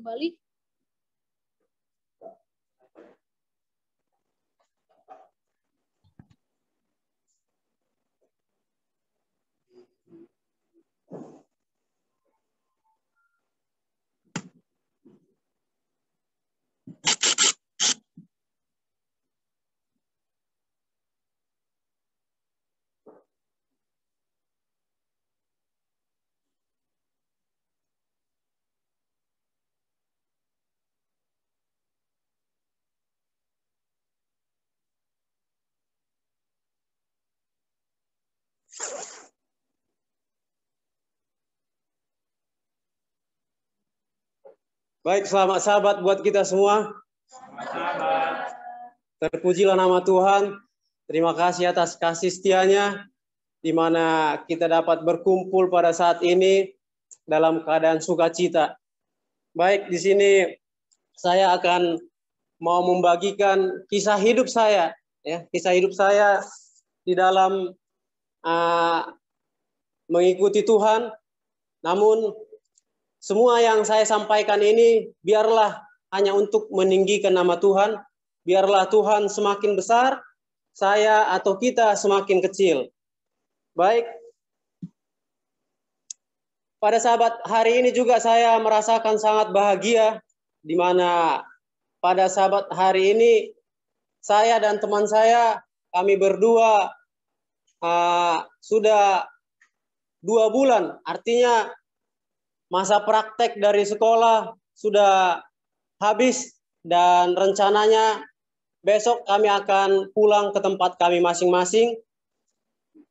kembali. Baik, selamat sahabat buat kita semua. Terpujilah nama Tuhan. Terima kasih atas kasih setianya, di mana kita dapat berkumpul pada saat ini dalam keadaan sukacita. Baik, di sini saya akan mau membagikan kisah hidup saya, ya, kisah hidup saya di dalam mengikuti Tuhan. Namun semua yang saya sampaikan ini biarlah hanya untuk meninggikan nama Tuhan, biarlah Tuhan semakin besar, saya atau kita semakin kecil. Baik, pada sahabat hari ini juga saya merasakan sangat bahagia, di mana pada sahabat hari ini saya dan teman saya, kami berdua sudah 2 bulan, artinya masa praktek dari sekolah sudah habis dan rencananya besok kami akan pulang ke tempat kami masing-masing.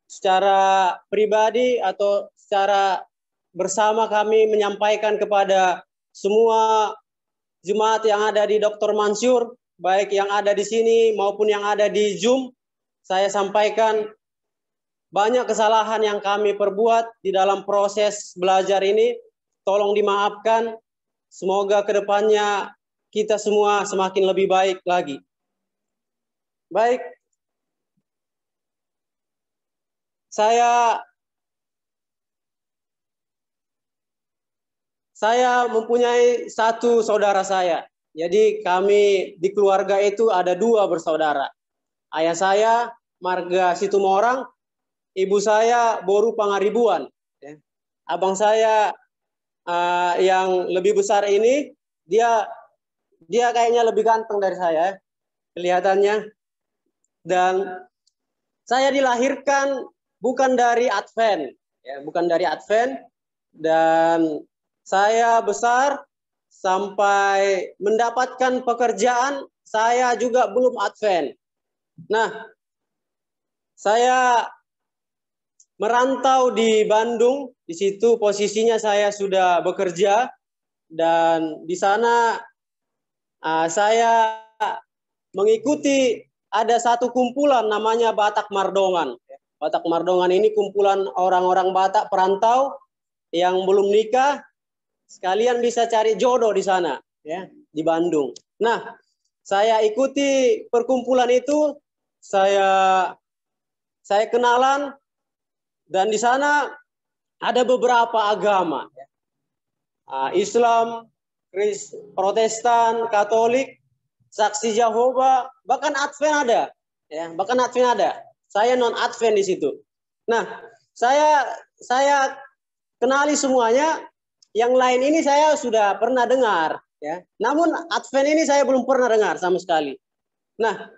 Secara pribadi atau secara bersama kami menyampaikan kepada semua jemaat yang ada di Dr. Mansur, baik yang ada di sini maupun yang ada di Zoom, saya sampaikan banyak kesalahan yang kami perbuat di dalam proses belajar ini. Tolong dimaafkan, semoga kedepannya kita semua semakin lebih baik lagi. Baik, saya mempunyai satu saudara saya. Jadi kami di keluarga itu ada 2 bersaudara. Ayah saya marga Situmorang, ibu saya Boru Pangaribuan. Abang saya yang lebih besar ini, dia kayaknya lebih ganteng dari saya, kelihatannya. Dan saya dilahirkan bukan dari Advent, ya, bukan dari Advent. Dan saya besar sampai mendapatkan pekerjaan, saya juga belum Advent. Nah, saya merantau di Bandung, di situ posisinya saya sudah bekerja, dan di sana saya mengikuti ada satu kumpulan namanya Batak Mardongan. Batak Mardongan ini kumpulan orang-orang Batak perantau yang belum nikah, sekalian bisa cari jodoh di sana, ya, di Bandung. Nah, saya ikuti perkumpulan itu, saya kenalan. Dan di sana ada beberapa agama, Islam, Protestan, Katolik, Saksi Jehovah, bahkan Advent ada, ya, bahkan Advent ada. Saya non Advent di situ. Nah, saya kenali semuanya. Yang lain ini saya sudah pernah dengar, ya. Namun Advent ini saya belum pernah dengar sama sekali. Nah,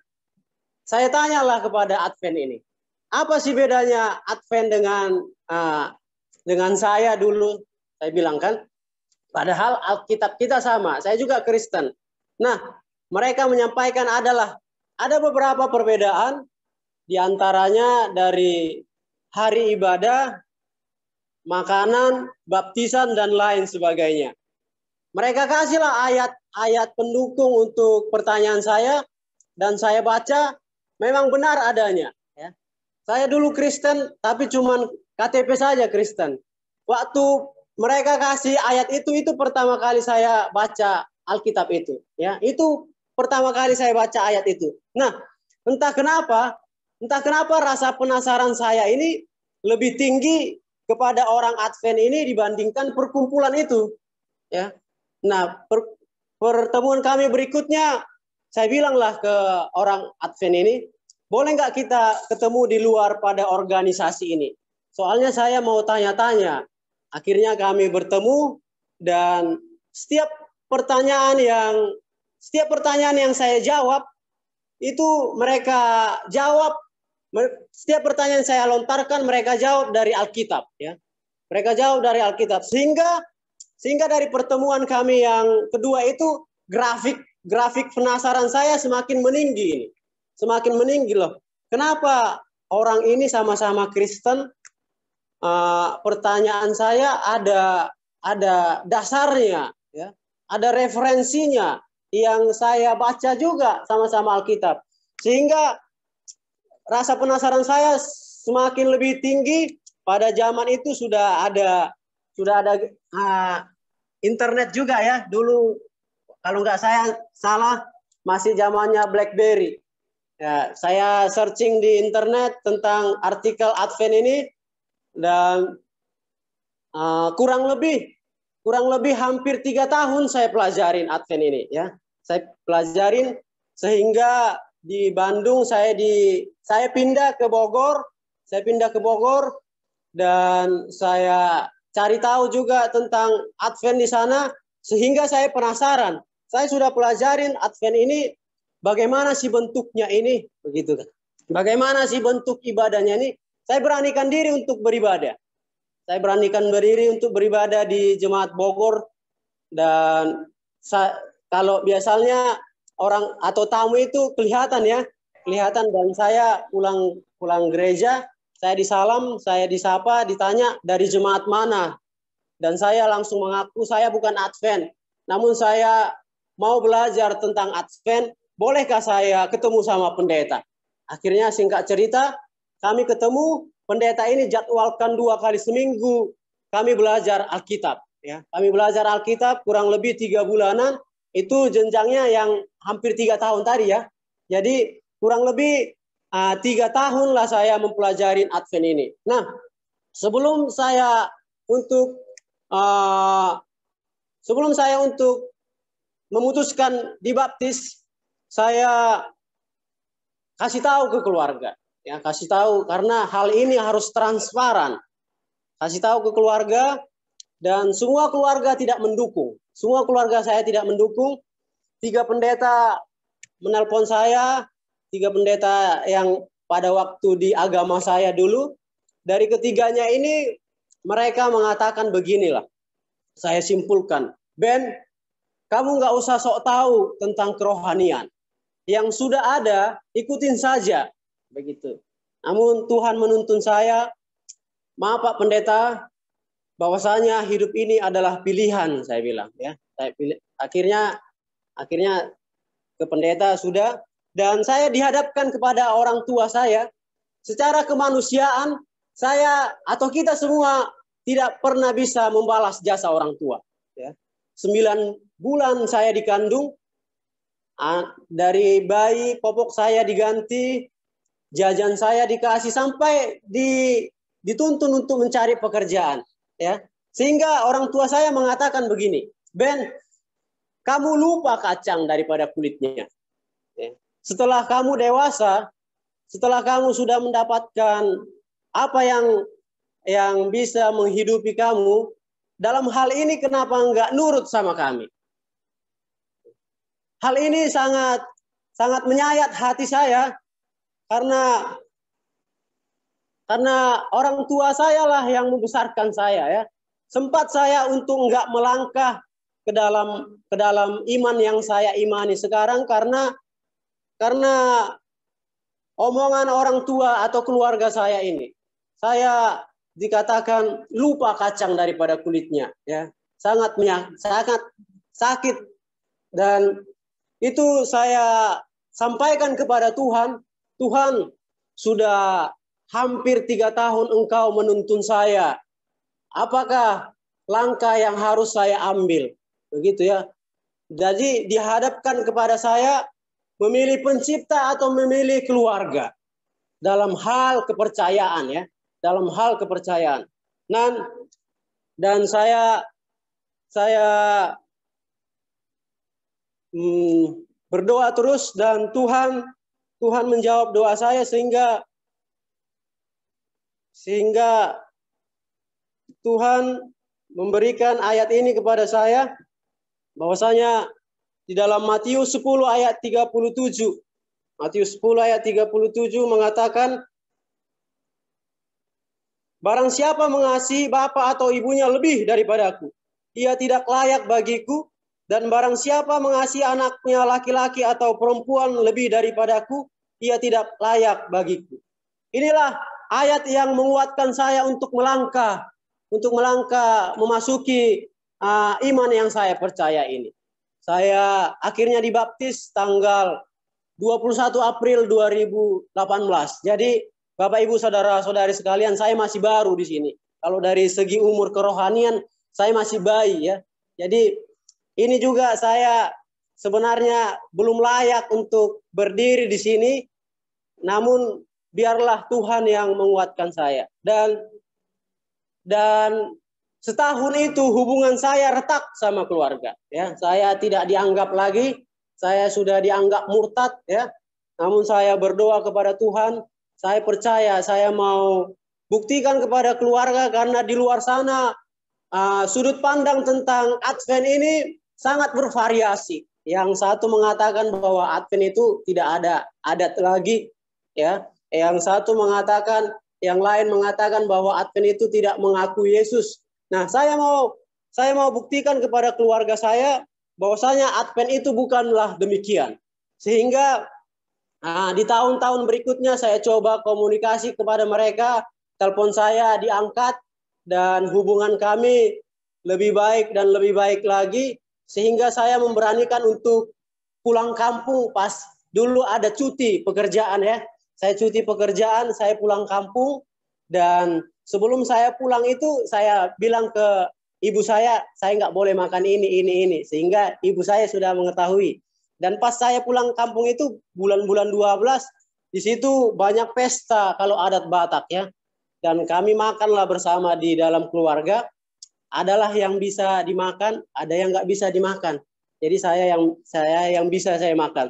saya tanyalah kepada Advent ini, apa sih bedanya Advent dengan saya dulu? Saya bilang kan, padahal Alkitab kita sama, saya juga Kristen. Nah, mereka menyampaikan ada beberapa perbedaan, diantaranya dari hari ibadah, makanan, baptisan, dan lain sebagainya. Mereka kasihlah ayat-ayat pendukung untuk pertanyaan saya, dan saya baca, memang benar adanya. Saya dulu Kristen, tapi cuman KTP saja Kristen. Waktu mereka kasih ayat itu pertama kali saya baca Alkitab itu. Ya, itu pertama kali saya baca ayat itu. Nah, entah kenapa rasa penasaran saya ini lebih tinggi kepada orang Advent ini dibandingkan perkumpulan itu. Ya, Nah, pertemuan kami berikutnya, saya bilanglah ke orang Advent ini, boleh nggak kita ketemu di luar pada organisasi ini? Soalnya saya mau tanya-tanya. Akhirnya kami bertemu dan setiap pertanyaan yang saya jawab itu mereka jawab. Setiap pertanyaan saya lontarkan mereka jawab dari Alkitab, ya. Mereka jawab dari Alkitab sehingga dari pertemuan kami yang kedua itu grafik penasaran saya semakin meninggi. Semakin meninggi loh. Kenapa orang ini sama-sama Kristen? Pertanyaan saya ada dasarnya, ya. Ada referensinya yang saya baca juga sama-sama Alkitab. Sehingga rasa penasaran saya semakin lebih tinggi. Pada zaman itu sudah ada internet juga, ya. Dulu kalau nggak saya salah masih zamannya BlackBerry. Ya, saya searching di internet tentang artikel Advent ini dan kurang lebih hampir 3 tahun saya pelajarin Advent ini, ya. Saya pelajarin sehingga di Bandung saya pindah ke Bogor. Saya pindah ke Bogor dan saya cari tahu juga tentang Advent di sana sehingga saya penasaran. Saya sudah pelajarin Advent ini bagaimana sih bentuknya ini, begitu kan. Bagaimana sih bentuk ibadahnya ini? Saya beranikan diri untuk beribadah. Saya beranikan berdiri untuk beribadah di Jemaat Bogor dan kalau biasanya orang atau tamu itu kelihatan dan saya pulang gereja, saya disalam, saya disapa, ditanya dari jemaat mana, dan saya langsung mengaku saya bukan Advent, namun saya mau belajar tentang Advent, bolehkah saya ketemu sama pendeta? Akhirnya singkat cerita, kami ketemu. Pendeta ini jadwalkan 2 kali seminggu kami belajar Alkitab, ya. Kami belajar Alkitab kurang lebih 3 bulanan, itu jenjangnya yang hampir 3 tahun tadi, ya. Jadi kurang lebih 3 tahun lah saya mempelajari Advent ini. Nah, sebelum saya untuk memutuskan dibaptis, saya kasih tahu ke keluarga. Ya, kasih tahu karena hal ini harus transparan. Kasih tahu ke keluarga dan semua keluarga tidak mendukung. Semua keluarga saya tidak mendukung. 3 pendeta menelpon saya, 3 pendeta yang pada waktu di agama saya dulu. Dari ketiganya ini mereka mengatakan beginilah. Saya simpulkan, Ben, kamu nggak usah sok tahu tentang kerohanian. Yang sudah ada, ikutin saja. Begitu. Namun Tuhan menuntun saya, maaf Pak Pendeta, bahwasanya hidup ini adalah pilihan, saya bilang, ya. Saya pilih, akhirnya ke pendeta sudah, dan saya dihadapkan kepada orang tua saya. Secara kemanusiaan, saya atau kita semua tidak pernah bisa membalas jasa orang tua, ya. 9 bulan saya dikandung, dari bayi popok saya diganti, jajan saya dikasih sampai dituntun untuk mencari pekerjaan, ya. Sehingga orang tua saya mengatakan begini, Ben, kamu lupa kacang daripada kulitnya. Ya. Setelah kamu dewasa, setelah kamu sudah mendapatkan apa yang bisa menghidupi kamu, dalam hal ini kenapa enggak nurut sama kami? Hal ini sangat menyayat hati saya. Karena orang tua saya lah yang membesarkan saya, ya. Sempat saya untuk enggak melangkah ke dalam iman yang saya imani sekarang karena omongan orang tua atau keluarga saya ini. Saya dikatakan lupa kacang daripada kulitnya, ya. Sangat sakit, dan itu saya sampaikan kepada Tuhan. Tuhan, sudah hampir 3 tahun Engkau menuntun saya. Apakah langkah yang harus saya ambil? Begitu, ya. Jadi dihadapkan kepada saya memilih pencipta atau memilih keluarga dalam hal kepercayaan, ya. Dalam hal kepercayaan. Dan saya berdoa terus dan Tuhan menjawab doa saya sehingga Tuhan memberikan ayat ini kepada saya, bahwasanya di dalam Matius 10 ayat 37. Matius 10 ayat 37 mengatakan, barang siapa mengasihi bapa atau ibunya lebih daripadaku, ia tidak layak bagiku, dan barang siapa mengasihi anaknya laki-laki atau perempuan lebih daripadaku, ia tidak layak bagiku. Inilah ayat yang menguatkan saya untuk melangkah memasuki iman yang saya percaya ini. Saya akhirnya dibaptis tanggal 21 April 2018. Jadi Bapak Ibu saudara-saudari sekalian, saya masih baru di sini. Kalau dari segi umur kerohanian saya masih bayi ya. Jadi ini juga saya sebenarnya belum layak untuk berdiri di sini, namun biarlah Tuhan yang menguatkan saya. Dan setahun itu hubungan saya retak sama keluarga. Ya, saya tidak dianggap lagi, saya sudah dianggap murtad. Ya, namun saya berdoa kepada Tuhan. Saya percaya, saya mau buktikan kepada keluarga karena di luar sana sudut pandang tentang Advent ini sangat bervariasi. Yang satu mengatakan bahwa Advent itu tidak ada adat lagi, ya. Yang satu mengatakan, yang lain mengatakan bahwa Advent itu tidak mengakui Yesus. Nah, saya mau buktikan kepada keluarga saya bahwasanya Advent itu bukanlah demikian. Sehingga di tahun-tahun berikutnya saya coba komunikasi kepada mereka, telepon saya diangkat dan hubungan kami lebih baik dan lebih baik lagi, sehingga saya memberanikan untuk pulang kampung pas dulu ada cuti pekerjaan ya. Saya cuti pekerjaan, saya pulang kampung, dan sebelum saya pulang itu saya bilang ke ibu saya nggak boleh makan ini, sehingga ibu saya sudah mengetahui. Dan pas saya pulang kampung itu bulan-bulan 12, di situ banyak pesta kalau adat Batak ya. Dan kami makanlah bersama di dalam keluarga. Adalah yang bisa dimakan, ada yang nggak bisa dimakan. Jadi saya yang bisa saya makan.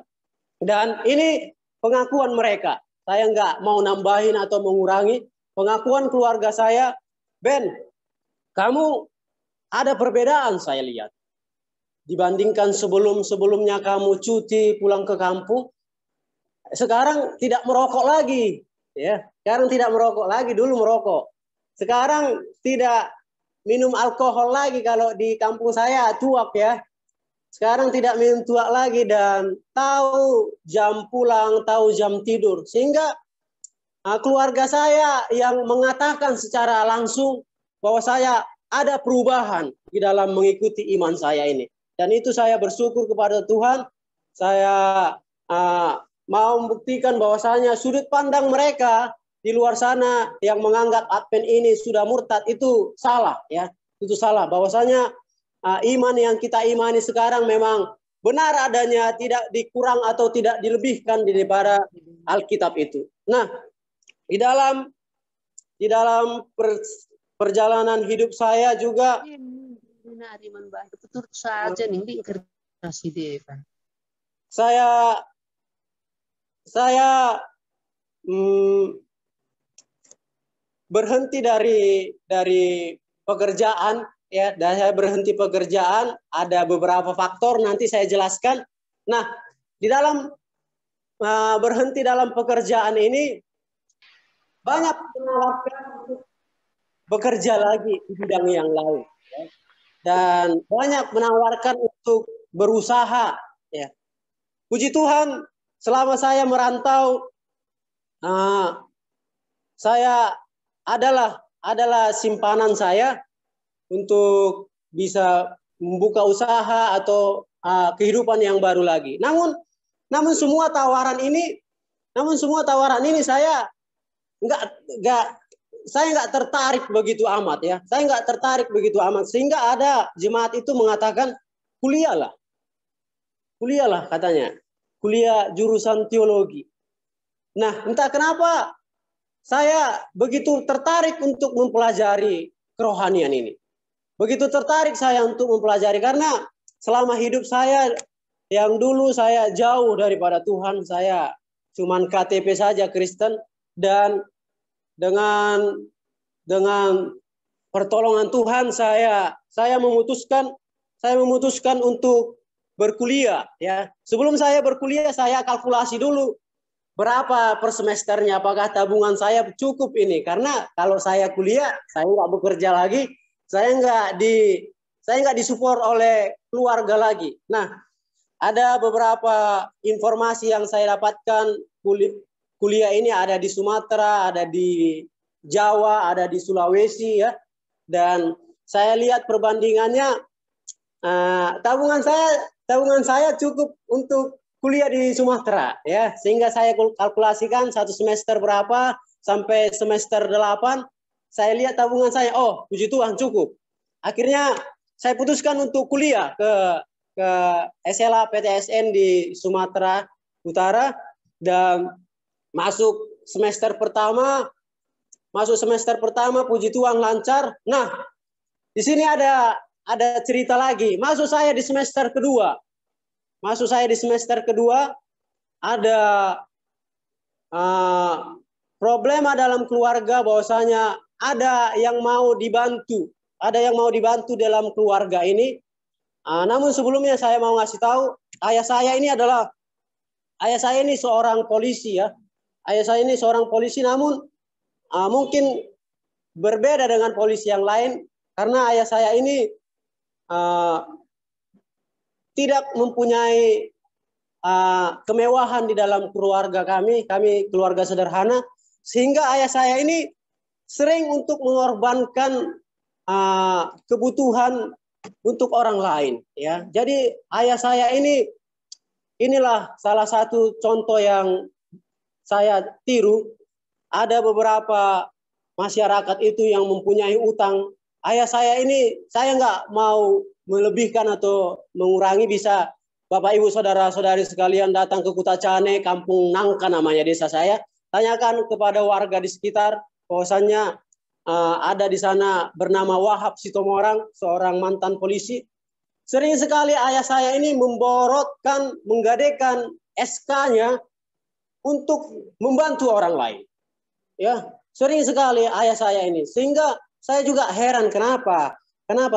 Dan ini pengakuan mereka. Saya nggak mau nambahin atau mengurangi. Pengakuan keluarga saya, Ben, kamu ada perbedaan saya lihat. Dibandingkan sebelumnya kamu cuti pulang ke kampung, sekarang tidak merokok lagi. Ya, sekarang tidak merokok lagi, dulu merokok. Sekarang tidak minum alkohol lagi, kalau di kampung saya tuak ya. Sekarang tidak minum tuak lagi dan tahu jam pulang, tahu jam tidur. Sehingga keluarga saya yang mengatakan secara langsung bahwa saya ada perubahan di dalam mengikuti iman saya ini. Dan itu saya bersyukur kepada Tuhan. Saya mau membuktikan bahwasanya sudut pandang mereka di luar sana yang menganggap Advent ini sudah murtad itu salah ya. Itu salah, bahwasanya iman yang kita imani sekarang memang benar adanya, tidak dikurang atau tidak dilebihkan daripada Alkitab itu. Nah, di dalam perjalanan hidup saya juga saya berhenti dari pekerjaan ya, dan saya berhenti pekerjaan, ada beberapa faktor nanti saya jelaskan. Nah, di dalam berhenti dalam pekerjaan ini banyak menawarkan untuk bekerja lagi di bidang yang lain ya. Dan banyak menawarkan untuk berusaha ya. Puji Tuhan, selama saya merantau saya adalah simpanan saya untuk bisa membuka usaha atau kehidupan yang baru lagi. Namun semua tawaran ini saya nggak tertarik begitu amat ya. Saya nggak tertarik begitu amat, sehingga ada jemaat itu mengatakan kuliahlah katanya, kuliah jurusan teologi. Nah, entah kenapa saya begitu tertarik untuk mempelajari kerohanian ini. Begitu tertarik saya untuk mempelajari, karena selama hidup saya yang dulu saya jauh daripada Tuhan, saya cuman KTP saja Kristen, dan dengan pertolongan Tuhan saya memutuskan untuk berkuliah, ya. Sebelum saya berkuliah saya kalkulasi dulu berapa per semesternya, apakah tabungan saya cukup ini, karena kalau saya kuliah saya nggak bekerja lagi, saya nggak disupport oleh keluarga lagi. Nah, ada beberapa informasi yang saya dapatkan, kuliah ini ada di Sumatera, ada di Jawa, ada di Sulawesi, ya. Dan saya lihat perbandingannya, tabungan saya cukup untuk kuliah di Sumatera, ya. Sehingga saya kalkulasikan satu semester berapa sampai semester 8, saya lihat tabungan saya, oh puji Tuhan cukup. Akhirnya saya putuskan untuk kuliah ke SLA PTSN di Sumatera Utara, dan masuk semester pertama puji Tuhan lancar. Nah, di sini ada cerita lagi. Masuk saya di semester kedua ada problema dalam keluarga, bahwasanya ada yang mau dibantu dalam keluarga ini. Namun sebelumnya saya mau ngasih tahu, ayah saya ini seorang polisi, ya. Ayah saya ini seorang polisi, namun mungkin berbeda dengan polisi yang lain, karena ayah saya ini tidak mempunyai kemewahan di dalam keluarga kami keluarga sederhana, sehingga ayah saya ini sering untuk mengorbankan kebutuhan untuk orang lain, ya. Jadi ayah saya inilah salah satu contoh yang saya tiru. Ada beberapa masyarakat itu yang mempunyai utang. Ayah saya ini, saya nggak mau melebihkan atau mengurangi, bisa Bapak Ibu saudara-saudari sekalian datang ke Kutacane, Kampung Nangka namanya desa saya, tanyakan kepada warga di sekitar, bahwasannya ada di sana bernama Wahab Sitomorang, seorang mantan polisi. Sering sekali ayah saya ini menggadekan SK-nya untuk membantu orang lain, ya. Sering sekali ayah saya ini, sehingga saya juga heran kenapa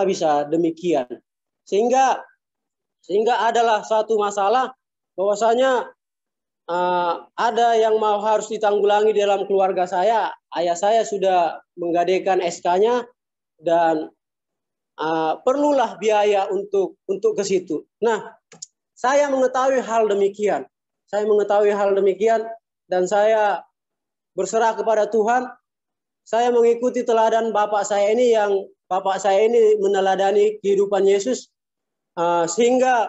bisa demikian, sehingga adalah suatu masalah bahwasanya ada yang harus ditanggulangi dalam keluarga saya. Ayah saya sudah menggadaikan SK-nya, dan perlulah biaya untuk ke situ. Nah, saya mengetahui hal demikian, dan saya berserah kepada Tuhan. Saya mengikuti teladan bapak saya ini, meneladani kehidupan Yesus, sehingga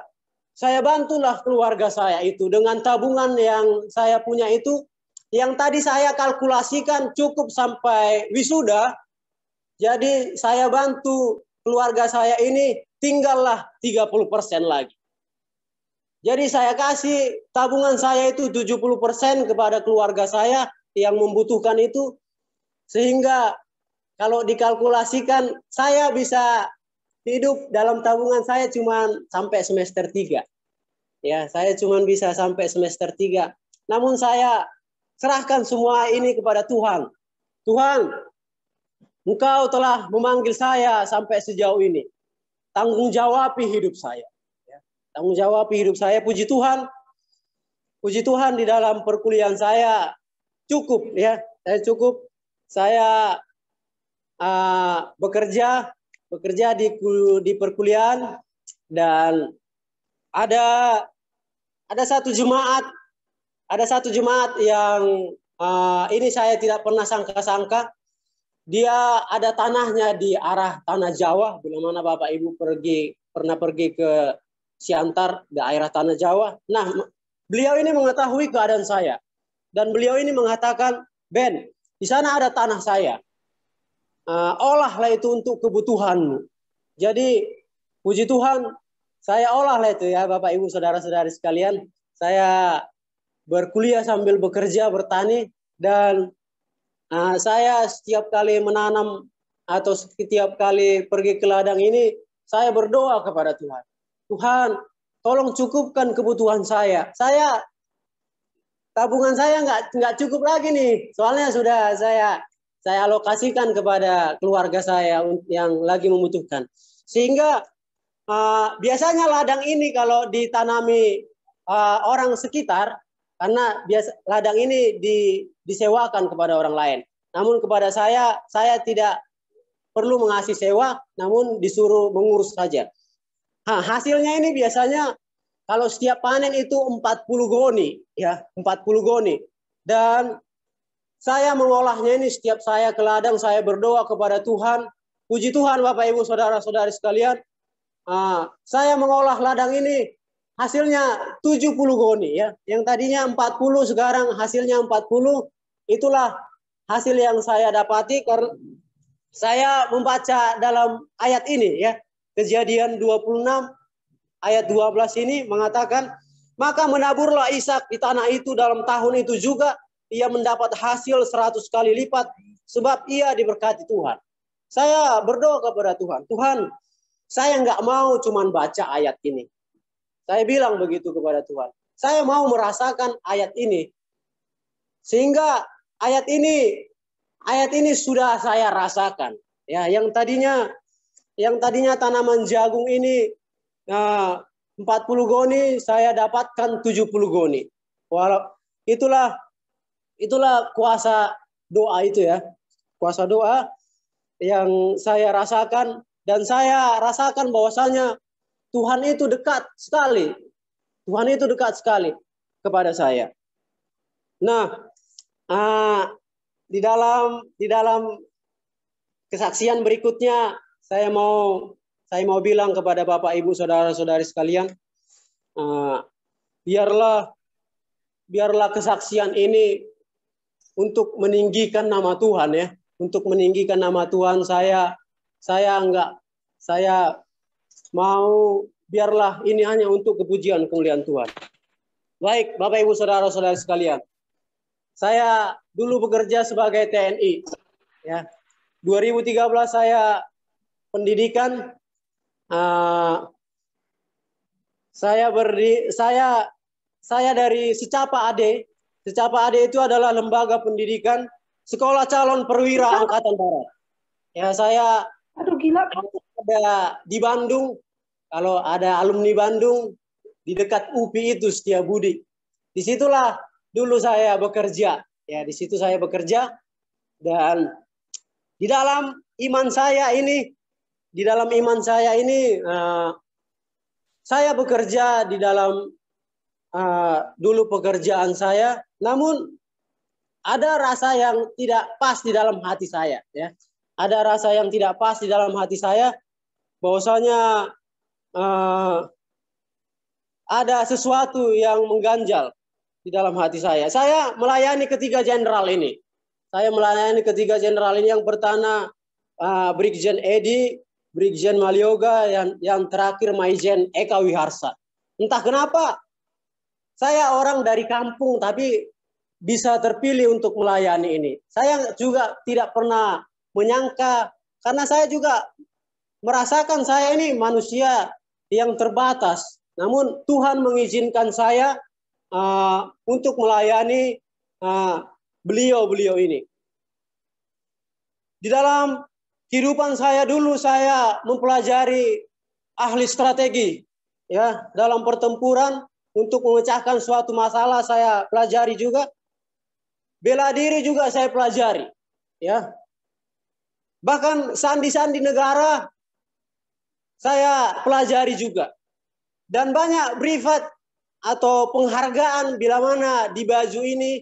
saya bantulah keluarga saya itu dengan tabungan yang saya punya itu, yang tadi saya kalkulasikan cukup sampai wisuda. Jadi saya bantu keluarga saya ini, tinggallah 30% lagi. Jadi saya kasih tabungan saya itu 70% kepada keluarga saya yang membutuhkan itu, sehingga kalau dikalkulasikan saya bisa hidup dalam tabungan saya cuma sampai semester 3. Ya, saya cuma bisa sampai semester 3. Namun saya serahkan semua ini kepada Tuhan. Tuhan, Engkau telah memanggil saya sampai sejauh ini. Tanggung jawabi hidup saya. Tanggung jawabi hidup saya. Puji Tuhan di dalam perkuliahan saya cukup, ya. Saya cukup. Saya bekerja di perkuliahan, dan ada satu jemaat yang ini saya tidak pernah sangka-sangka. Dia ada tanahnya di arah tanah Jawa. Bila mana Bapak Ibu pernah pergi ke Siantar, daerah tanah Jawa. Nah, beliau ini mengetahui keadaan saya, dan beliau ini mengatakan, Ben, di sana ada tanah saya. Olahlah itu untuk kebutuhanmu. Jadi puji Tuhan, saya olahlah itu, ya Bapak Ibu saudara-saudari sekalian. Saya berkuliah sambil bekerja bertani, dan saya setiap kali menanam atau setiap kali pergi ke ladang ini, saya berdoa kepada Tuhan. Tuhan, tolong cukupkan kebutuhan saya. Tabungan saya nggak cukup lagi nih. Soalnya sudah saya alokasikan kepada keluarga saya yang lagi membutuhkan. Sehingga biasanya ladang ini kalau ditanami orang sekitar, karena ladang ini disewakan kepada orang lain. Namun kepada saya tidak perlu mengasih sewa, namun disuruh mengurus saja. Hasilnya ini biasanya kalau setiap panen itu 40 goni, ya 40 goni. Dan saya mengolahnya ini setiap saya ke ladang, saya berdoa kepada Tuhan. Puji Tuhan Bapak Ibu Saudara-saudari sekalian, saya mengolah ladang ini hasilnya 70 goni, ya. Yang tadinya 40 sekarang hasilnya 40. Itulah hasil yang saya dapati karena saya membaca dalam ayat ini, ya. Kejadian 26 ayat 12 ini mengatakan, maka menaburlah Ishak di tanah itu dalam tahun itu juga ia mendapat hasil 100 kali lipat sebab ia diberkati Tuhan. Saya berdoa kepada Tuhan, Tuhan, saya nggak mau cuman baca ayat ini. Saya bilang begitu kepada Tuhan. Saya mau merasakan ayat ini. Sehingga ayat ini sudah saya rasakan. Ya, yang tadinya tanaman jagung ini 40 goni, saya dapatkan 70 goni. Walau itulah kuasa doa itu, ya. Kuasa doa yang saya rasakan, dan saya rasakan bahwasanya Tuhan itu dekat sekali. Tuhan itu dekat sekali kepada saya. Nah, di dalam kesaksian berikutnya saya mau bilang kepada Bapak Ibu Saudara-saudari sekalian, biarlah kesaksian ini untuk meninggikan nama Tuhan, ya. Untuk meninggikan nama Tuhan, saya mau biarlah ini hanya untuk kepujian kemuliaan Tuhan. Baik, Bapak Ibu Saudara-saudari sekalian. Saya dulu bekerja sebagai TNI, ya. 2013 saya pendidikan, saya dari Secapa AD. Secapa AD itu adalah lembaga pendidikan Sekolah Calon Perwira Angkatan Darat. Ya, saya ada di Bandung. Kalau ada alumni Bandung di dekat UPI itu Setiabudi. Disitulah dulu saya bekerja. Ya, di situ saya bekerja, dan di dalam iman saya ini, saya bekerja di dalam dulu pekerjaan saya, namun ada rasa yang tidak pas di dalam hati saya, ya. Ada rasa yang tidak pas di dalam hati saya, bahwasanya ada sesuatu yang mengganjal di dalam hati saya. Saya melayani ketiga jenderal ini. Yang pertama Brigjen Edi, Brigjen Malioga, yang terakhir Maijen Eka Wiharsa. Entah kenapa saya orang dari kampung tapi bisa terpilih untuk melayani ini. Saya juga tidak pernah menyangka, karena saya juga merasakan saya ini manusia yang terbatas. Namun Tuhan mengizinkan saya untuk melayani beliau ini. Di dalam kehidupan saya dulu, saya mempelajari ahli strategi, ya, dalam pertempuran untuk memecahkan suatu masalah saya pelajari juga. Bela diri juga saya pelajari, ya. Bahkan sandi-sandi negara saya pelajari juga. Dan banyak privat atau penghargaan bila mana di baju ini,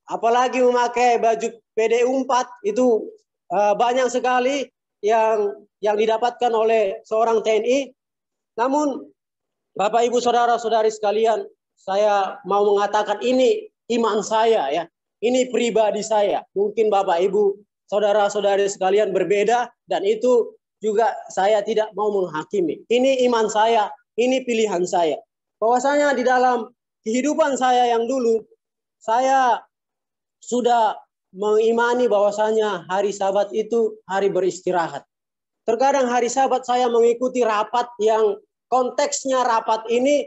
apalagi memakai baju PDU 4 itu banyak sekali yang didapatkan oleh seorang TNI. Namun Bapak Ibu Saudara-saudari sekalian, saya mau mengatakan ini iman saya, ya. Ini pribadi saya. Mungkin Bapak Ibu Saudara-saudari sekalian berbeda, dan itu juga saya tidak mau menghakimi. Ini iman saya, ini pilihan saya. Bahwasanya di dalam kehidupan saya yang dulu, saya sudah mengimani bahwasanya hari Sabat itu hari beristirahat. Terkadang hari Sabat saya mengikuti rapat yang konteksnya rapat ini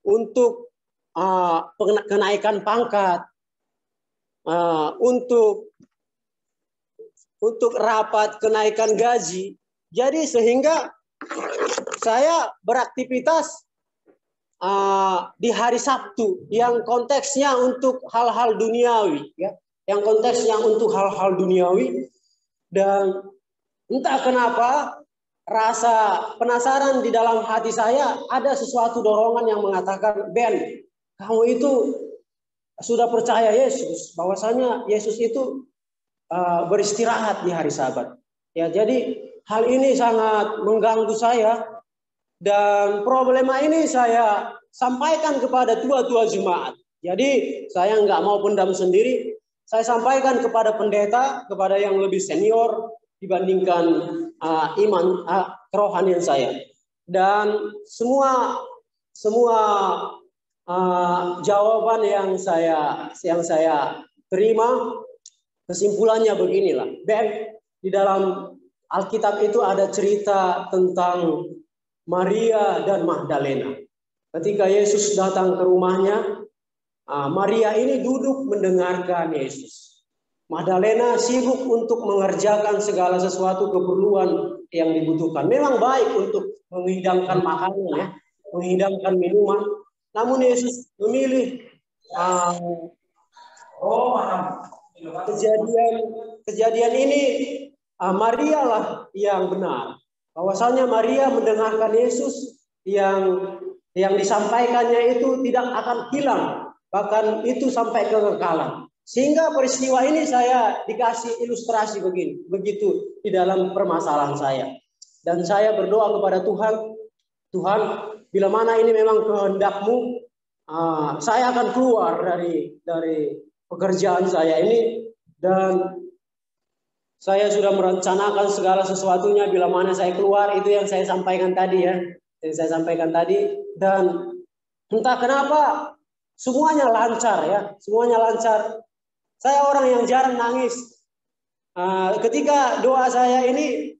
untuk kenaikan pangkat, untuk rapat kenaikan gaji. Jadi sehingga saya beraktivitas di hari Sabtu yang konteksnya untuk hal-hal duniawi, ya, yang konteksnya untuk hal-hal duniawi. Dan entah kenapa rasa penasaran di dalam hati saya, ada sesuatu dorongan yang mengatakan, Ben, kamu itu sudah percaya Yesus, bahwasanya Yesus itu beristirahat di hari Sabat. Ya, jadi hal ini sangat mengganggu saya, dan problema ini saya sampaikan kepada tua-tua jemaat. Jadi saya nggak mau pendam sendiri, saya sampaikan kepada pendeta, kepada yang lebih senior dibandingkan iman kerohanian saya. Dan semua jawaban yang saya terima, kesimpulannya beginilah. Ben, di dalam Alkitab itu ada cerita tentang Maria dan Magdalena. Ketika Yesus datang ke rumahnya, Maria ini duduk mendengarkan Yesus. Magdalena sibuk untuk mengerjakan segala sesuatu keperluan yang dibutuhkan. Memang baik untuk menghidangkan makanan, ya, menghidangkan minuman. Namun Yesus memilih kejadian ini. Maria lah yang benar. Bahwasanya Maria mendengarkan Yesus yang disampaikannya itu tidak akan hilang, bahkan itu sampai kekekalan. Sehingga peristiwa ini saya dikasih ilustrasi begitu di dalam permasalahan saya. Dan saya berdoa kepada Tuhan, Tuhan, bila mana ini memang kehendak-Mu, saya akan keluar dari pekerjaan saya ini, dan saya sudah merencanakan segala sesuatunya bila mana saya keluar. Itu yang saya sampaikan tadi, ya. Yang saya sampaikan tadi. Dan entah kenapa semuanya lancar, ya. Semuanya lancar. Saya orang yang jarang nangis. Ketika doa saya ini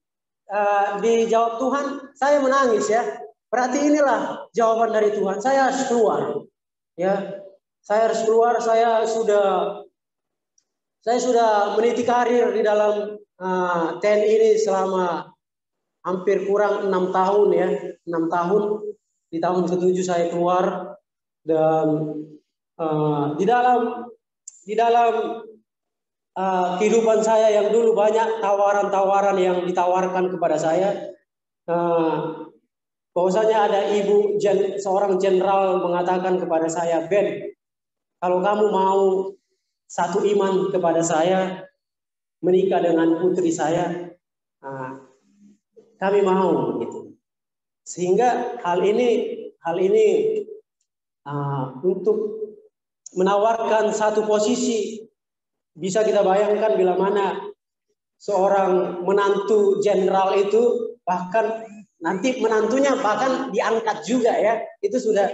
dijawab Tuhan, saya menangis, ya. Berarti inilah jawaban dari Tuhan. Saya harus keluar. Ya. Saya harus keluar. Saya sudah meniti karir di dalam TNI ini selama hampir kurang 6 tahun, ya. 6 tahun. Di tahun ke-7 saya keluar. Dan di dalam kehidupan saya yang dulu banyak tawaran-tawaran yang ditawarkan kepada saya. Bahwasanya ada seorang jenderal mengatakan kepada saya, Ben, kalau kamu mau satu iman kepada saya, menikah dengan putri saya, kami mau, gitu. Sehingga hal ini untuk menawarkan satu posisi, bisa kita bayangkan bila mana seorang menantu jenderal itu, bahkan nanti menantunya bahkan diangkat juga, ya. Itu sudah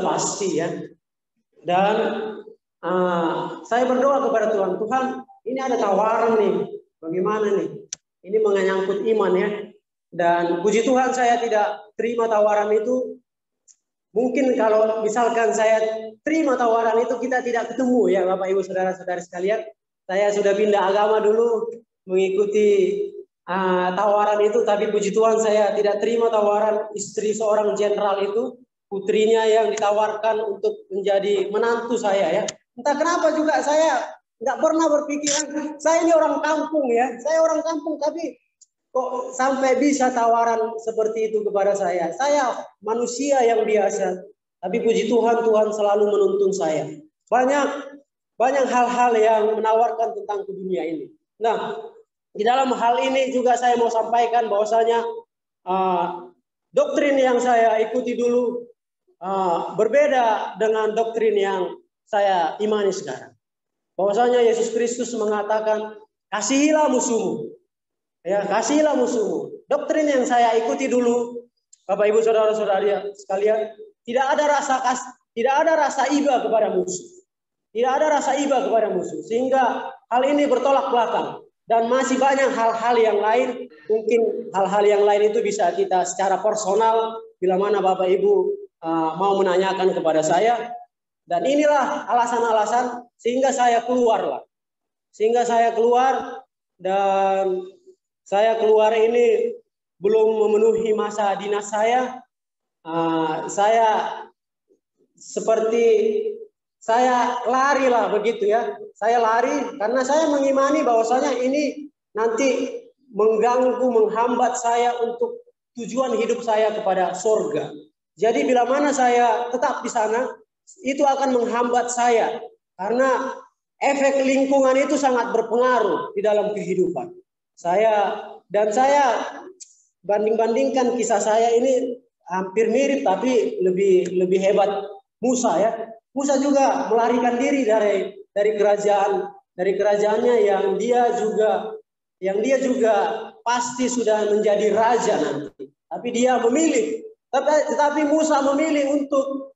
pasti, ya. Dan saya berdoa kepada Tuhan, Tuhan, ini ada tawaran nih, bagaimana nih? Ini menyangkut iman, ya. Dan puji Tuhan saya tidak terima tawaran itu. Mungkin kalau misalkan saya terima tawaran itu, kita tidak ketemu, ya, Bapak Ibu Saudara-saudari sekalian. Saya sudah pindah agama dulu, mengikuti tawaran itu, tapi puji Tuhan saya tidak terima tawaran istri seorang jenderal itu, putrinya yang ditawarkan untuk menjadi menantu saya, ya. Entah kenapa juga saya nggak pernah berpikiran, saya ini orang kampung, ya. Saya orang kampung, tapi kok sampai bisa tawaran seperti itu kepada saya. Saya manusia yang biasa, tapi puji Tuhan, Tuhan selalu menuntun saya. Banyak hal-hal yang menawarkan tentang dunia ini. Nah, di dalam hal ini juga saya mau sampaikan bahwasanya doktrin yang saya ikuti dulu berbeda dengan doktrin yang saya imani sekarang. Bahwasanya Yesus Kristus mengatakan, kasihilah musuhmu. Ya, kasihilah musuhmu. Doktrin yang saya ikuti dulu, Bapak Ibu Saudara-saudari sekalian, tidak ada rasa iba kepada musuh. Tidak ada rasa iba kepada musuh. Sehingga hal ini bertolak belakang. Dan masih banyak hal-hal yang lain. Mungkin hal-hal yang lain itu bisa kita secara personal bila mana Bapak Ibu mau menanyakan kepada saya. Dan inilah alasan-alasan sehingga saya keluar lah. Sehingga saya keluar, dan saya keluar ini belum memenuhi masa dinas saya. Saya seperti saya lari lah begitu ya. Saya lari karena saya mengimani bahwasanya ini nanti mengganggu, menghambat saya untuk tujuan hidup saya kepada surga. Jadi bila mana saya tetap di sana, itu akan menghambat saya. Karena efek lingkungan itu sangat berpengaruh di dalam kehidupan. Saya banding-bandingkan kisah saya ini hampir mirip, tapi lebih hebat Musa ya. Musa juga melarikan diri dari kerajaannya yang dia juga pasti sudah menjadi raja nanti. Tapi dia memilih, tetapi Musa memilih untuk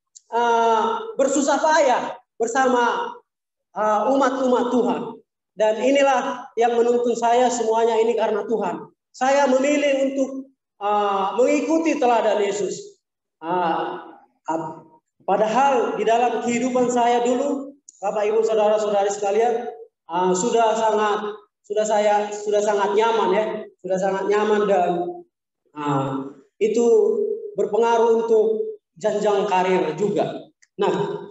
bersusah payah bersama umat-umat Tuhan. Dan inilah yang menuntun saya semuanya ini karena Tuhan. Saya memilih untuk mengikuti teladan Yesus. Padahal di dalam kehidupan saya dulu, Bapak Ibu saudara-saudari sekalian, sudah sangat nyaman ya, sudah sangat nyaman, dan itu berpengaruh untuk jenjang karir juga. Nah,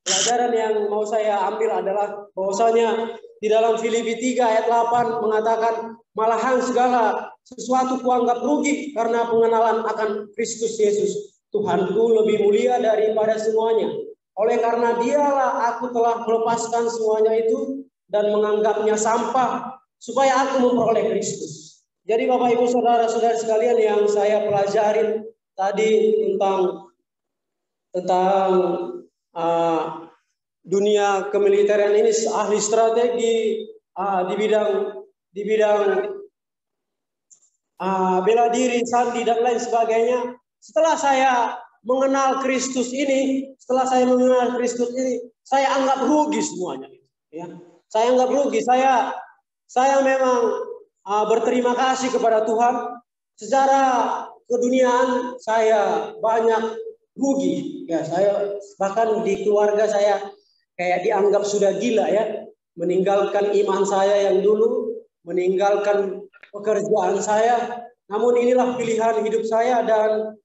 pelajaran yang mau saya ambil adalah bahwasanya di dalam Filipi 3 ayat 8 mengatakan, malahan segala sesuatu kuanggap rugi karena pengenalan akan Kristus Yesus. Tuhanku lebih mulia daripada semuanya. Oleh karena dialah aku telah melepaskan semuanya itu dan menganggapnya sampah supaya aku memperoleh Kristus. Jadi Bapak Ibu saudara-saudari sekalian, yang saya pelajarin tadi tentang dunia kemiliteran ini, ahli strategi di bidang bela diri, sandi dan lain sebagainya. Setelah saya mengenal Kristus ini, saya anggap rugi semuanya. Ya, saya anggap rugi. Saya memang berterima kasih kepada Tuhan. Secara keduniaan saya banyak rugi. Ya, saya bahkan di keluarga saya kayak dianggap sudah gila ya, meninggalkan iman saya yang dulu, meninggalkan pekerjaan saya. Namun inilah pilihan hidup saya, dan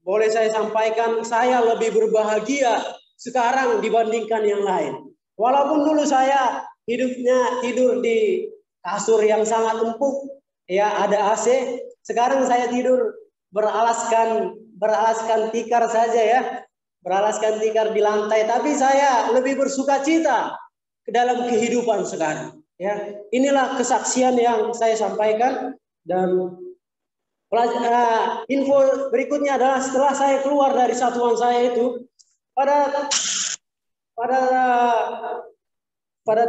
boleh saya sampaikan, saya lebih berbahagia sekarang dibandingkan yang lain. Walaupun dulu saya hidupnya tidur di kasur yang sangat empuk, ya ada AC. Sekarang saya tidur beralaskan tikar saja ya, beralaskan tikar di lantai. Tapi saya lebih bersuka cita ke dalam kehidupan sekarang. Ya, inilah kesaksian yang saya sampaikan. Dan info berikutnya adalah setelah saya keluar dari satuan saya itu, pada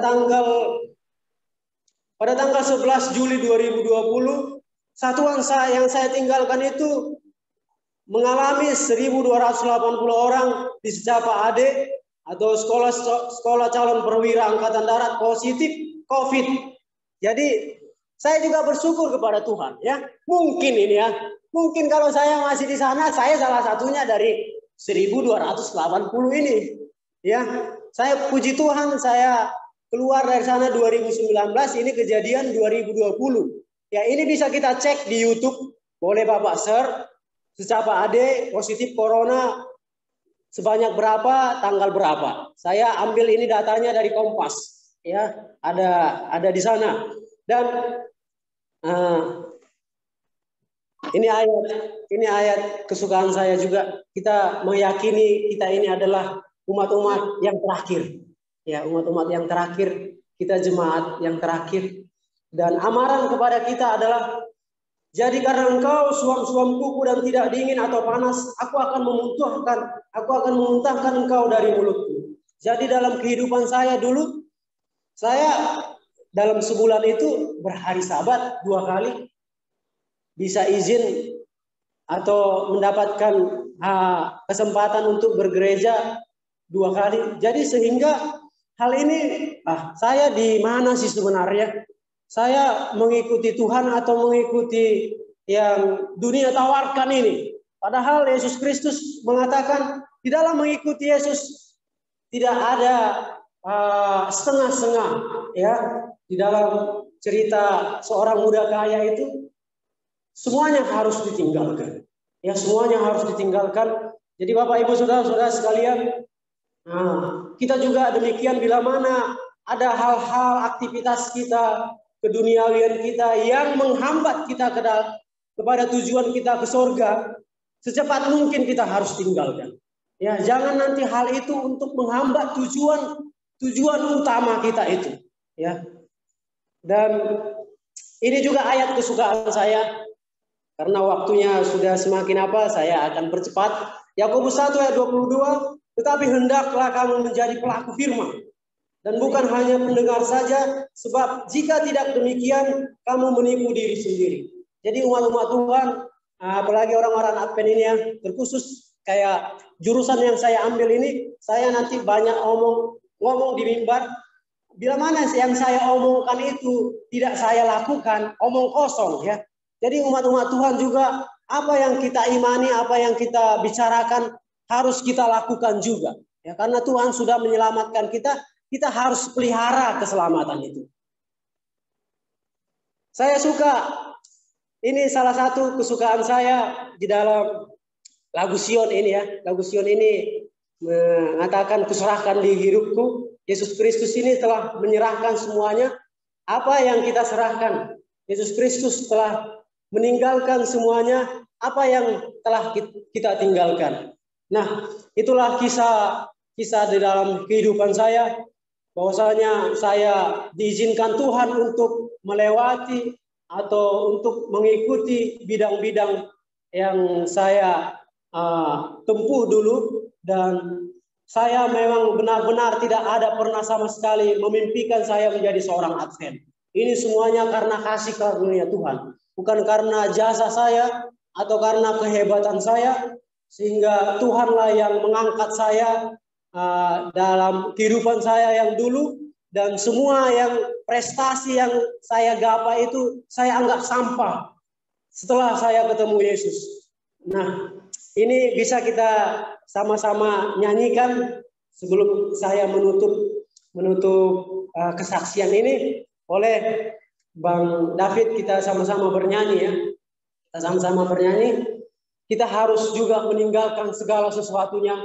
tanggal 11 Juli 2020, satuan yang saya tinggalkan itu mengalami 1.280 orang di Secapa AD atau sekolah calon perwira Angkatan Darat positif COVID. Jadi saya juga bersyukur kepada Tuhan ya. Mungkin ini ya, mungkin kalau saya masih di sana, saya salah satunya dari 1.280 ini. Ya, saya puji Tuhan, saya keluar dari sana 2019, ini kejadian 2020. Ya, ini bisa kita cek di YouTube, boleh Bapak share. Secapa AD positif corona sebanyak berapa, tanggal berapa. Saya ambil ini datanya dari Kompas. Ya, ada di sana. Dan ini ayat kesukaan saya juga. Kita meyakini kita ini adalah umat-umat yang terakhir. Ya, umat-umat yang terakhir, kita jemaat yang terakhir. Dan amaran kepada kita adalah, jadi karena engkau suam-suam kuku dan tidak dingin atau panas, aku akan memuntahkan engkau dari mulutku. Jadi dalam kehidupan saya dulu, saya dalam sebulan itu berhari Sabat 2 kali, bisa izin atau mendapatkan kesempatan untuk bergereja 2 kali. Jadi sehingga hal ini, saya di mana sih sebenarnya? Saya mengikuti Tuhan atau mengikuti yang dunia tawarkan ini? Padahal Yesus Kristus mengatakan di dalam mengikuti Yesus tidak ada setengah-setengah, ya. Di dalam cerita seorang muda kaya itu semuanya harus ditinggalkan. Ya, semuanya harus ditinggalkan. Jadi Bapak Ibu Saudara-saudara sekalian, kita juga demikian bila mana ada hal-hal aktivitas kita, keduniawian kita yang menghambat kita kepada tujuan kita ke surga, secepat mungkin kita harus tinggalkan. Ya, jangan nanti hal itu untuk menghambat tujuan utama kita itu. Ya. Dan ini juga ayat kesukaan saya. Karena waktunya sudah semakin saya akan percepat. Yakobus 1 ayat 22, tetapi hendaklah kamu menjadi pelaku firman. Dan bukan hanya pendengar saja, sebab jika tidak demikian, kamu menipu diri sendiri. Jadi umat-umat Tuhan, apalagi orang-orang Advent ini yang terkhusus, kayak jurusan yang saya ambil ini, saya nanti banyak ngomong di mimbar. Bila mana yang saya omongkan itu tidak saya lakukan, omong kosong ya. Jadi umat-umat Tuhan juga apa yang kita imani, apa yang kita bicarakan harus kita lakukan juga. Ya, karena Tuhan sudah menyelamatkan kita, kita harus pelihara keselamatan itu. Saya suka, ini salah satu kesukaan saya di dalam lagu Sion ini ya. Lagu Sion ini mengatakan kuserahkan di hidupku. Yesus Kristus ini telah menyerahkan semuanya. Apa yang kita serahkan? Yesus Kristus telah meninggalkan semuanya, apa yang telah kita tinggalkan. Nah, itulah kisah di dalam kehidupan saya, bahwasanya saya diizinkan Tuhan untuk melewati atau untuk mengikuti bidang-bidang yang saya tempuh dulu, dan saya memang benar-benar tidak ada pernah sama sekali memimpikan saya menjadi seorang Advent. Ini semuanya karena kasih karunia Tuhan. Bukan karena jasa saya atau karena kehebatan saya, sehingga Tuhanlah yang mengangkat saya dalam kehidupan saya yang dulu, dan semua yang prestasi yang saya gapai itu saya anggap sampah setelah saya ketemu Yesus. Nah, ini bisa kita sama-sama nyanyikan sebelum saya menutup kesaksian ini oleh Bang David. Kita sama-sama bernyanyi ya. Kita sama-sama bernyanyi. Kita harus juga meninggalkan segala sesuatunya.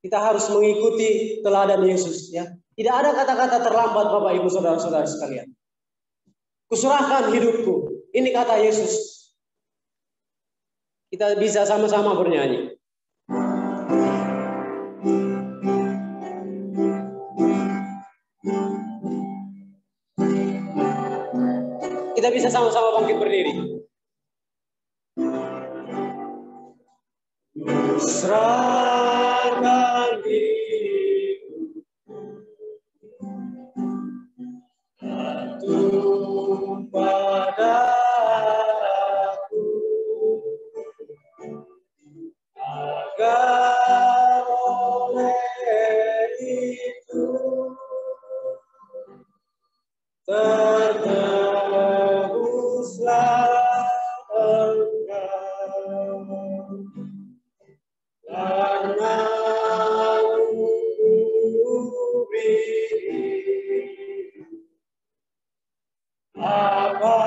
Kita harus mengikuti teladan Yesus ya. Tidak ada kata-kata terlambat Bapak Ibu Saudara-saudara sekalian. Kuserahkan hidupku. Ini kata Yesus. Kita bisa sama-sama bernyanyi. Kita bisa sama-sama bangkit berdiri. Serahkan diriku padaku, agar oleh itu tertebuslah engkau, karena apa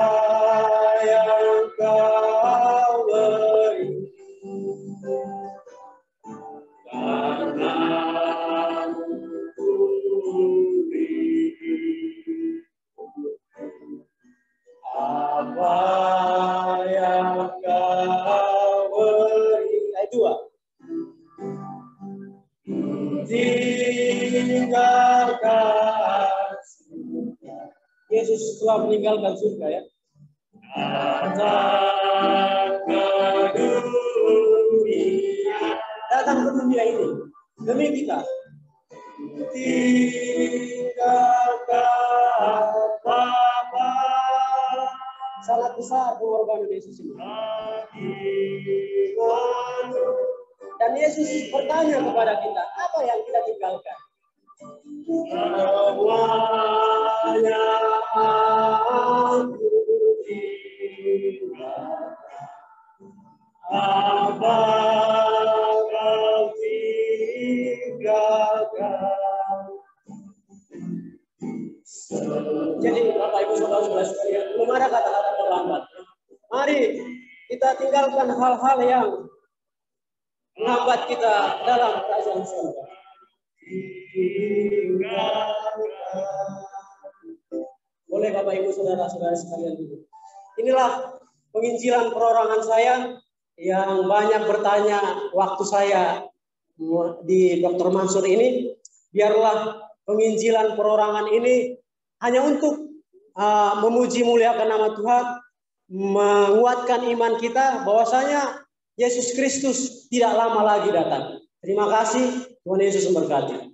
yang kau beri, karena apa yang kau beri. Ayat 2. Tinggalkan Yesus telah meninggalkan surga ya. Datang ke dunia ini demi kita. Tinggalkan Bapa. Sangat besar pengorbanan Yesus ini. Dan Yesus bertanya kepada kita, apa yang kita tinggalkan? Semuanya aku tinggalkan. Apa kau tinggalkan? Jadi Bapak Ibu Saudara-saudara sekalian, belum ada kata-kata terlambat. Mari kita tinggalkan hal-hal yang menghambat kita dalam kerajaan surga. Boleh Bapak Ibu Saudara-saudara sekalian dulu. Inilah penginjilan perorangan saya yang banyak bertanya waktu saya di Dr. Mansur ini. Biarlah penginjilan perorangan ini hanya untuk memuji muliakan nama Tuhan, menguatkan iman kita bahwasanya Yesus Kristus tidak lama lagi datang. Terima kasih, Tuhan Yesus memberkati.